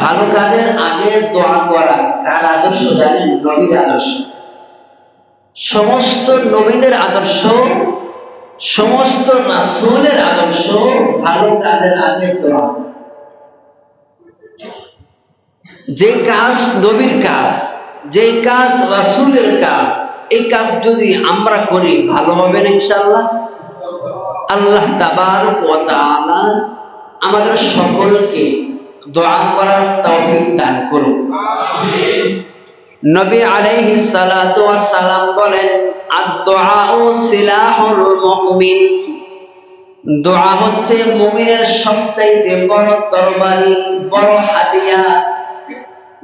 ভালো কাজের আগে দোয়া করা কার আদর্শ জানেন? নবীর আদর্শ। সমস্ত নবীদের আদর্শ, সমস্ত রাসূলের আদর্শ ভালো কাজের আগে দোয়া। যে কাজ নবীর কাজ, যে কাজ রাসূলের কাজ, এই কাজ যদি আমরা করি ভালো হবে না ইনশাআল্লাহ। আল্লাহ তাবারক ওয়া তাআলা আমাদের সকলকে দোয়া করার তৌফিক দান করুন। আমিন। নবী আলাইহিস সালাতু ওয়াস সালাম বলেন, আদ-দুআউ সিলাহুল মুমিন। দোয়া হচ্ছে মুমিনের সবচাইতে বড় তরবারি, বড় হাতিয়ার।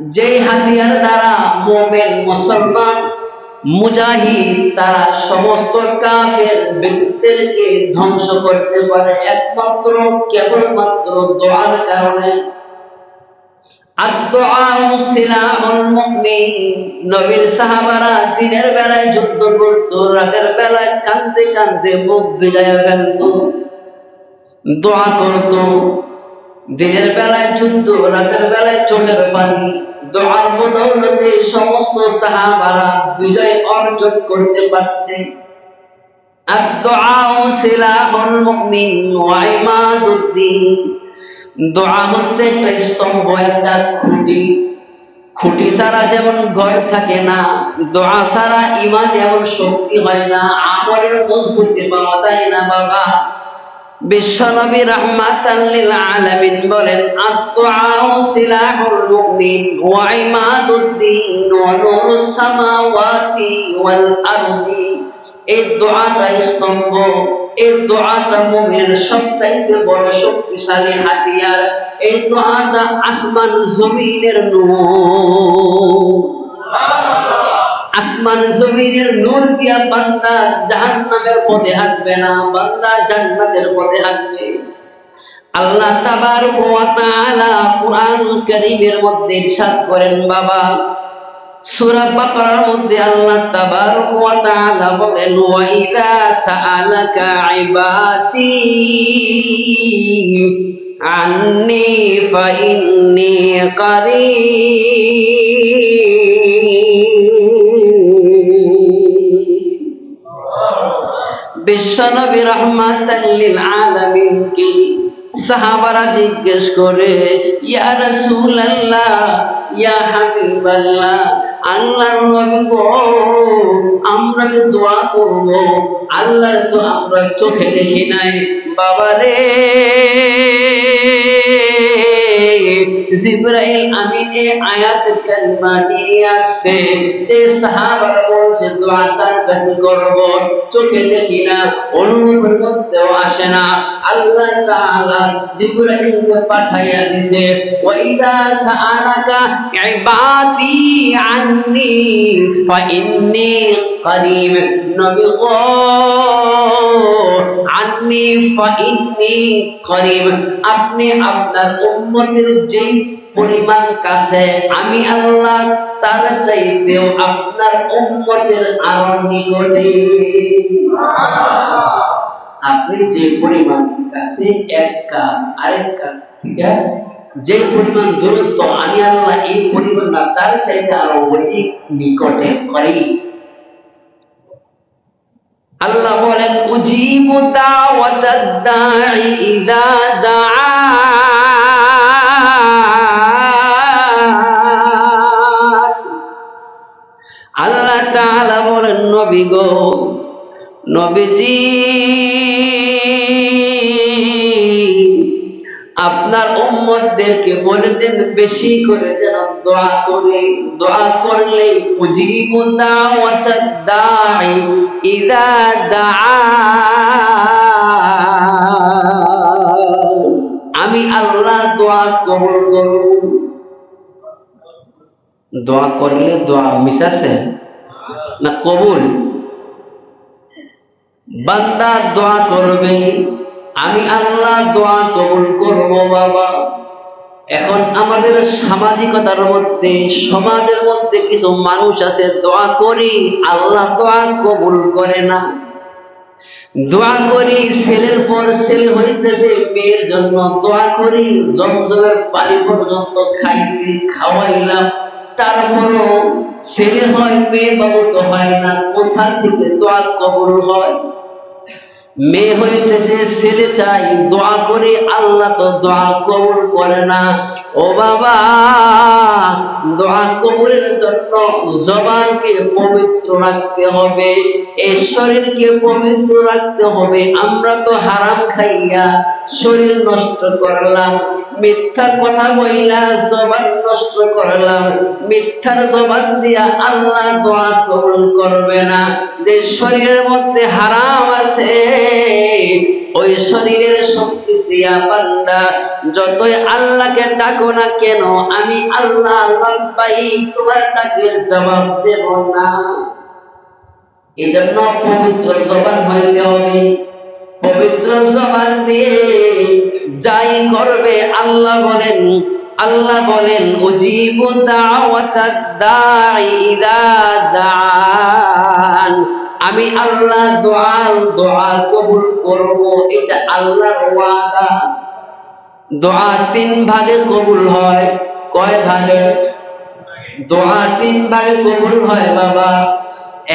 যেই হাতিয়ার দ্বারা মুমিন, মুসলমান, মুজাহিদ তারা সমস্ত কাফের ব্যক্তিদেরকে ধ্বংস করতে পারে একমাত্র কেবলমাত্র দোয়ার কারণে। আদ-দুআউ সিলাহুল মুমিন। নবীর সাহাবারা দিনের বেলায় যুদ্ধ করত, রাতের বেলায় কাঁদতে কাঁদতে মুখ ভিজাইয়া ফেলত, দোয়া করত। দিনের বেলায় যুদ্ধ, রাতের বেলায় চোখের পানি। দোয়ার বদৌলতে সমস্ত সাহাবারা বিজয় অর্জন করতে পারছে। আদ-দুআউ সিলাহুল মুমিন ওয়া ইমাদুদ্দিন। দোয়া হচ্ছে একটা স্তম্ভ, একটা খুঁটি। খুঁটি ছাড়া যেমন ঘর থাকে না, দোয়া ছাড়া ঈমান এমন শক্তি হয় না, আমলের মজবুতি পাওয়া যায় না বাবা। বিশ্বনবী রাহমাতাল লিল আলামিন বলেন, আদ-দুআউ সিলাহুল মুমিন ওয়া ইমাদুদ্দিন ওয়া নূরুস সামাওয়াতি ওয়াল আরদি। এই দোয়াটা স্তম্ভ, এই দোয়াটা মুমিনের সবচাইতে বড় শক্তিশালী হাতিয়ার। এই দোয়াটা আসমান জমিনের নূর। আসমান জমিনের নূর দিয়া বান্দা জাহান্নামের পথে হাঁটবে না, বান্দা জান্নাতের পথে হাঁটবে। আল্লাহ তাবারক ওয়া তাআলা কুরআনুল কারীমের মধ্যে ইরশাদ করেন বাবা, সূরা বাকারার মধ্যে আল্লাহ তাবারক ওয়া তাআলা বলেন, ওয়া ইযা সাআলাকা ইবাদি আন্নী ফাইন্নী কারীব। বিশ্বনবী রাহমাতাল লিল আলামিন কি সাহাবারা জিজ্ঞেস করে, ইয়া রাসূলুল্লাহ, ইয়া হাবিবাল্লাহ, আল্লাহর নবী গো, আমরা যে দোয়া করব আল্লাহ তো আমরা চোখে দেখি নাই বাবারে। জিবরাইল আমিন এই আয়াত কারিমা নিয়ে আসছে যে সাহাবারা বলছে দোয়া তার কাছে করব, চোখে দেখি না, অনুভবের মধ্যেও আসে না। আল্লাহ তাআলা জিবরাইলকে পাঠাইয়া দিয়েছে, ওয়া ইযা সাআলাকা ইবাদি আন্নী ফাইন্নী কারীব। নবী গো, আন্নী ফাইন্নী কারীব, আপনি আপনার উম্মতের যেই পরিমাণ কাছে, আমি আল্লাহ তার চাইতেও আপনার উম্মতের আরো নিকটে। আপনি যে পরিমাণ কাছে, এক কাজ আরেক কাজ থেকে যে পরিমাণ দূরত্ব, আমি আল্লাহ এই পরিমাণ না, তার চাইতে আরো অধিক নিকটে করি। আল্লাহ বলেন, উজিবু দাওয়াতাদ দাঈ ইযা দাআন। আল্লাহ তাআলা বলেন, নবী গো, নবীজি আপনার উম্মতদেরকে বলে দেন বেশি করে যেন দোয়া করে। দোয়া করলে উজিবু দাওয়াতাদ দাঈ ইযা দাআন, আমি আল্লাহ দোয়া কবুল করব। দোয়া করলে দোয়া মিস আছে না কবুল? বান্দা দোয়া করবে, আমি আল্লাহ দোয়া কবুল করব বাবা। এখন আমাদের সামাজিকতার মধ্যে, সমাজের মধ্যে কিছু মানুষ আছে দোয়া করি, আল্লাহ দোয়া কবুল করে না। দোয়া করি ছেলের পর ছেলে হইতেছে, মেয়ের জন্য দোয়া করি, জমজমের পানি পর্যন্ত খাইছি, খাওয়াইলাম, তারপরও ছেলে হয় মেয়ে বাবু তো হয় না। কোথা থেকে দোয়া কবুল হয়? মেয়ে হইতেছে ছেলে চাই, দোয়া করে আল্লাহ তো দোয়া কবুল করে না। ও বাবা, দোয়া কবুলের জন্য জবানকে পবিত্র রাখতে হবে, এই শরীরকে পবিত্র রাখতে হবে। আমরা তো হারাম খাইয়া শরীর নষ্ট করলাম, মিথ্যা কথা বইলা জবান নষ্ট করলাম, মিথ্যার জবান দিয়া আল্লাহ দোয়া কবুল করবে না। যে শরীরের মধ্যে হারাম আছে, ওই শরীরের শক্তি দিয়া বান্দা যতই আল্লাহকে ডাকো না কেন, আমি আল্লাহ লাব্বাইক তোমার ডাকের জবাব দেব না। এই জন্য পবিত্র জবান হইতে হবে। পবিত্র জবান দিয়ে যাই করবে, আল্লাহ বলেন উজিবু দাওয়াতাদ দাঈ ইযা দাআন, আমি আল্লাহ দোয়া কবুল করব, এটা আল্লাহর ওয়াদা। দোয়া 3 ভাগে কবুল হয়। কয় ভাগে? দোয়া 3 ভাগে কবুল হয় বাবা।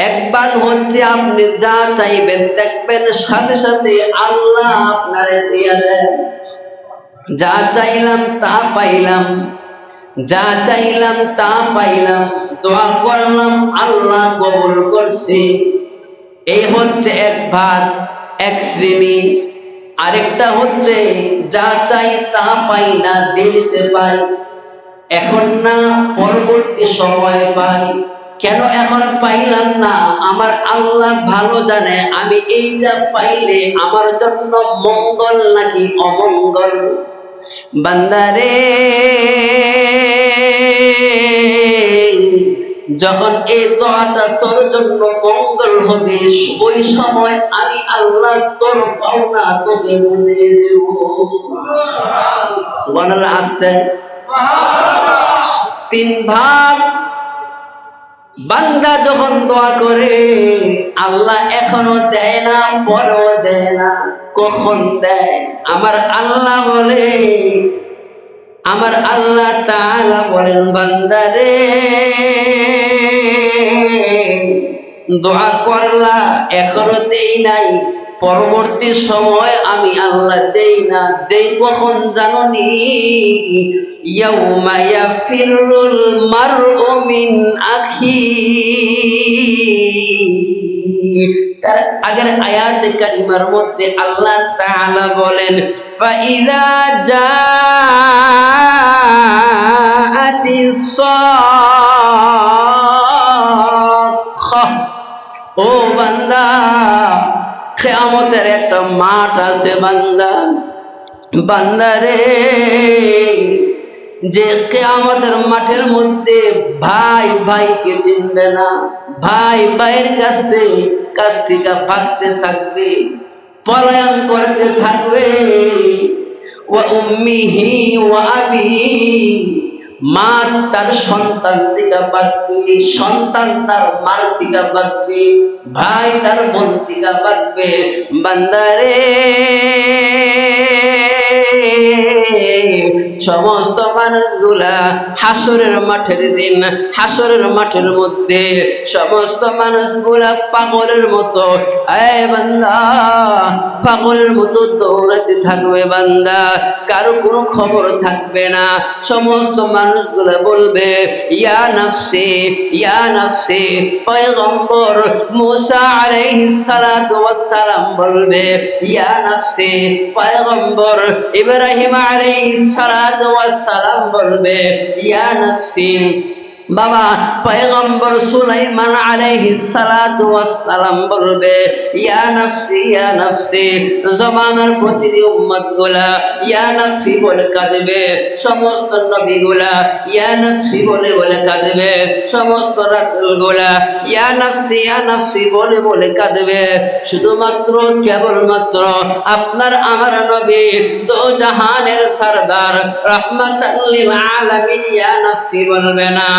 একবার হচ্ছে আপনি যা চাইবেন দেখবেন সাথে সাথে আল্লাহ আপনারে দিয়ে দেন। যা চাইলাম তা পাইলাম, যা চাইলাম তা পাইলাম, দোয়া করলাম আল্লাহ কবুল করছে। এই হচ্ছে এক ভাগ, এক শ্রেণী। আরেকটা হচ্ছে যা চাই তা পাই না, দেরিতে পাই। এখন না, পরবর্তী সময় পাই। কেন এখন পাইলাম না? আমার আল্লাহ ভালো জানে আমি এইটা পাইলে আমার জন্য মঙ্গল নাকি অমঙ্গল। বান্দারে, যখন এই দোয়াটা তোর জন্য মঙ্গল হবে, ওই সময় আমি আল্লাহ তোর পাওনা তোকে বুঝিয়ে দেব। সুবহানাল্লাহ। আসতে 3 ভাগ। বান্দা যখন দোয়া করে আল্লাহ এখনো দেয় না, পরেও দেয় না। কখন দেয়? আমার আল্লাহ বলে, আমার আল্লাহ তাআলা বলেন বান্দারে, দোয়া করলা এখনো দেই নাই, পরবর্তী সময় আমি আল্লাহ দেই না। দেই কখন জানোনি? ইয়াউমা ইয়াফিরুল মারউ মিন আখি। তার আগের আয়াতে কারিমার মধ্যে আল্লাহ তাআলা বলেন ফাইযা জাআতিস সাখা। ও বান্দা, কিয়ামতের একটা মাঠ আছে বান্দা। বান্দারে, যে কিয়ামতের মাঠের মধ্যে ভাই ভাইকে চিনবে না, ভাই ভাইয়ের কাছ থেকে ভাগতে থাকবে, পলায়ন করতে থাকবে। ওয়া উম্মিহি ওয়া আবিহি, মা তার সন্তান থেকে বাঁচবে, সন্তান তার মার থেকে বাঁচবে, ভাই তার বোন থেকে বাঁচবে। বান্দারে, সমস্ত মানুষগুলা হাসরের মাঠের দিন, হাসরের মাঠের মধ্যে সমস্ত মানুষগুলা পাগলের মতো, বান্দা, পাগলের মতো দৌড়াতে থাকবে বান্দা। কারো কোনো খবর থাকবে না। সমস্ত মানুষগুলা বলবে ইয়া নাফসি ইয়া নাফসি। পয়গম্বর মুসা আলাইহিস সালাতু ওয়াস সালাম বলবে ইয়া নাফসি। পয়গম্বর ইব্রাহিম আলাইহিস সালাতু ওয়াস সালাম বলবে ইয়া নাফসি। বাবা, পয়গম্বর সুলাইমান আলাইহিস সালাতু ওয়াস সালাম বলবে ইয়া নাফসি ইয়া নাফসি। জমানার প্রতিটি উম্মতগুলা ইয়া নাফসি বলে কাঁদবে। সমস্ত নবীগুলা ইয়া নাফসি বলে বলে কাঁদবে। সমস্ত রাসূলগুলা ইয়া নাফসি বলে কাঁদবে। শুধুমাত্র কেবলমাত্র আপনার আমার নবী দো জাহানের সরদার রাহমাতাল লিল আলামিন ইয়া নাফসি বলবে না।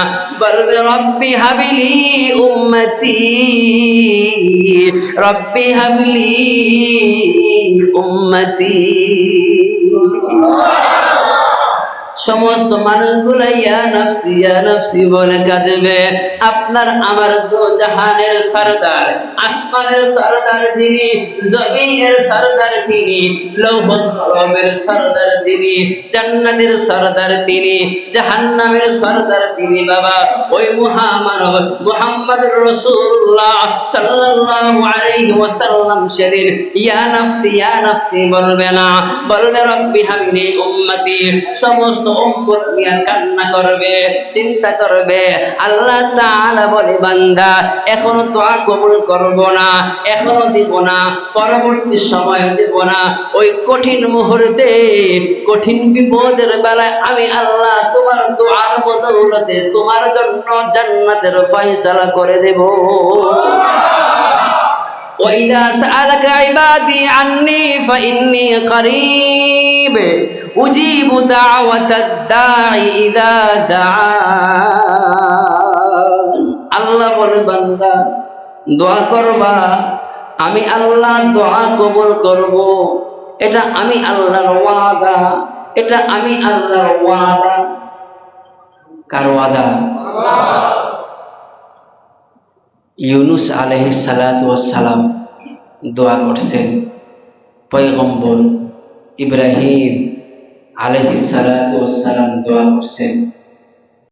বলবে রব্বি হাবিলি উম্মতি, রব্বি হাবিলি উম্মতি। সমস্ত মানুষগুলো ইয়া নাফসি বলে কাঁদবে। আপনার আমার দো জাহানের সরদার, আসমানের সরদার যিনি, জমিনের সরদার তিনি, লৌহ কলমের সরদার তিনি, জান্নাতের সরদার তিনি, জাহান্নামের সরদার তিনি। বাবা ওই মহামানব মুহাম্মদুর রাসূলুল্লাহ সাল্লাল্লাহু আলাইহি ওয়াসাল্লাম সেদিন ইয়া নাফসি বলবে না, বলবে রব্বি হাবিলি উম্মতি। সমস্ত উম্মত নিয়ে কান্না করবে, চিন্তা করবে। আল্লাহ তাআলা বলে বান্দা এখনো দোয়া কবুল করব না, এখনো দিব না, পরবর্তী সময় দেব না। ওই কঠিন মুহূর্তে, কঠিন বিপদের বেলায় আমি আল্লাহ তোমার দোয়ার বদৌলতে তোমার জন্য জান্নাতের ফয়সালা করে দেব। وَإِذَا سَأَلَكَ عِبَادِي عَنِّي فَإِنِّي قَرِيبٌ أُجِيبُ دَعْوَةَ الدَّاعِ إِذَا دَعَانِ। আল্লাহ বলে বান্দা দোয়া করবা, আমি আল্লাহ দোয়া কবুল করব। এটা আমি আল্লাহর ওয়াদা, এটা আমি আল্লাহর ওয়াদা। কার ওয়াদা? ইউনুস আলাইহিস সালাতু ওয়াস সালাম দোয়া করছেন, পয়গম্বর ইব্রাহিম আলাইহিস সালাতু ওয়াস সালাম দোয়া করছেন।